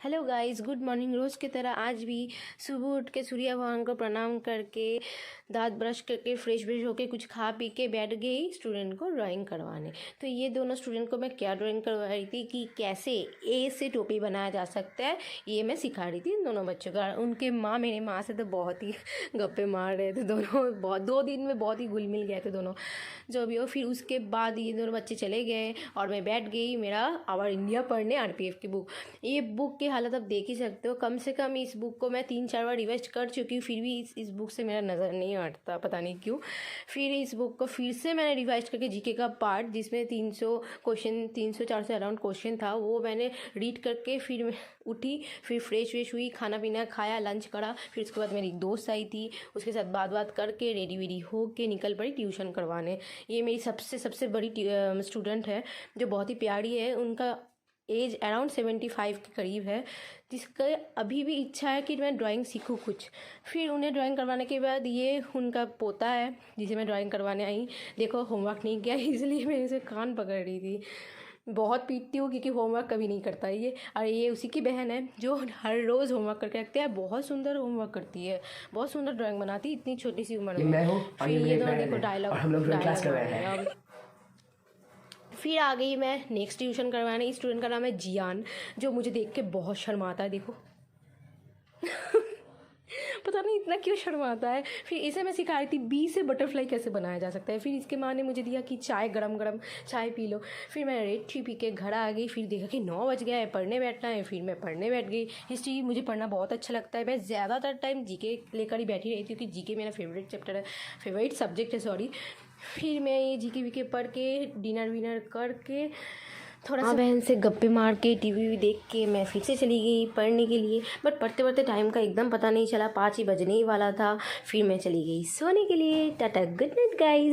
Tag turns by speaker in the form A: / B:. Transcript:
A: Hello guys, good morning. रोज़ की तरह आज भी सुबह उठ के सूर्य भगवान को प्रणाम करके दांत ब्रश करके फ्रेश होके कुछ खा पी के बैठ गई स्टूडेंट को ड्राइंग करवाने। तो ये दोनों स्टूडेंट को मैं क्या ड्राइंग करवा रही थी कि कैसे ए से टोपी बनाया जा सकता है, ये मैं सिखा रही थी इन दोनों बच्चों का। उनके माँ, मेरे माँ से तो बहुत ही गप्पे मार रहे थे दोनों, बहुत 2 दिन में बहुत ही घुल मिल गए थे दोनों, जो भी हो। फिर उसके बाद ये दोनों बच्चे चले गए और मैं बैठ गई मेरा आवर इंडिया पढ़ने, आरपीएफ की बुक। ये बुक की हालत आप देख ही सकते हो। कम से कम इस बुक को मैं 3-4 बार रिवाइज कर चुकी हूँ, फिर भी इस बुक से मेरा नज़र नहीं हटता, पता नहीं क्यों। फिर इस बुक को फिर से मैंने रिवाइज करके जीके का पार्ट, जिसमें 300 क्वेश्चन, 300-400 अराउंड क्वेश्चन था, वो मैंने रीड करके फिर मैं उठी, फिर फ्रेश हुई, खाना पीना खाया, लंच करा। फिर उसके बाद मेरी दोस्त आई थी, उसके साथ बात करके रेडी वेडी हो के निकल पड़ी ट्यूशन करवाने। ये मेरी सबसे बड़ी स्टूडेंट है, जो बहुत ही प्यारी है। उनका एज अराउंड 75 के करीब है, जिसका अभी भी इच्छा है कि मैं ड्राइंग सीखूं कुछ। फिर उन्हें ड्राइंग करवाने के बाद ये उनका पोता है जिसे मैं ड्राइंग करवाने आई। देखो होमवर्क नहीं किया, इसलिए मैं इसे कान पकड़ रही थी। बहुत पीटती हूँ क्योंकि होमवर्क कभी नहीं करता है ये। और ये उसी की बहन है जो हर रोज़ होमवर्क करके रखती है। बहुत सुंदर होमवर्क करती है, बहुत सुंदर ड्राइंग बनाती है इतनी छोटी सी उम्र में।
B: मैं हूँ और
A: फिर ये दोनों
B: मेरी
A: देखो
B: बहन है और हम लोग क्लास कर रहे हैं।
A: फिर आ गई मैं नेक्स्ट ट्यूशन करवाने। इस स्टूडेंट का नाम है जियान, जो मुझे देख के बहुत शर्माता है। देखो पता नहीं इतना क्यों शर्माता है। फिर इसे मैं सिखा रही थी बी से बटरफ्लाई कैसे बनाया जा सकता है। फिर इसके माँ ने मुझे दिया कि चाय गरम चाय पी लो। फिर मैं रेड टी पी के घर आ गई। फिर देखा कि 9 बज गया है, पढ़ने बैठना है। फिर मैं पढ़ने बैठ गई। हिस्ट्री मुझे पढ़ना बहुत अच्छा लगता है। मैं ज़्यादातर टाइम जीके लेकर ही बैठी रहती हूँ क्योंकि जीके मेरा फेवरेट चैप्टर है, फेवरेट सब्जेक्ट है, सॉरी। फिर मैं ये जीके वीके पढ़ के डिनर विनर करके थोड़ा सा बहन से गप्पे मार के टीवी देख के मैं फिर से चली गई पढ़ने के लिए। बट पढ़ते टाइम का एकदम पता नहीं चला, 5 ही बजने ही वाला था। फिर मैं चली गई सोने के लिए। Tata, good night guys.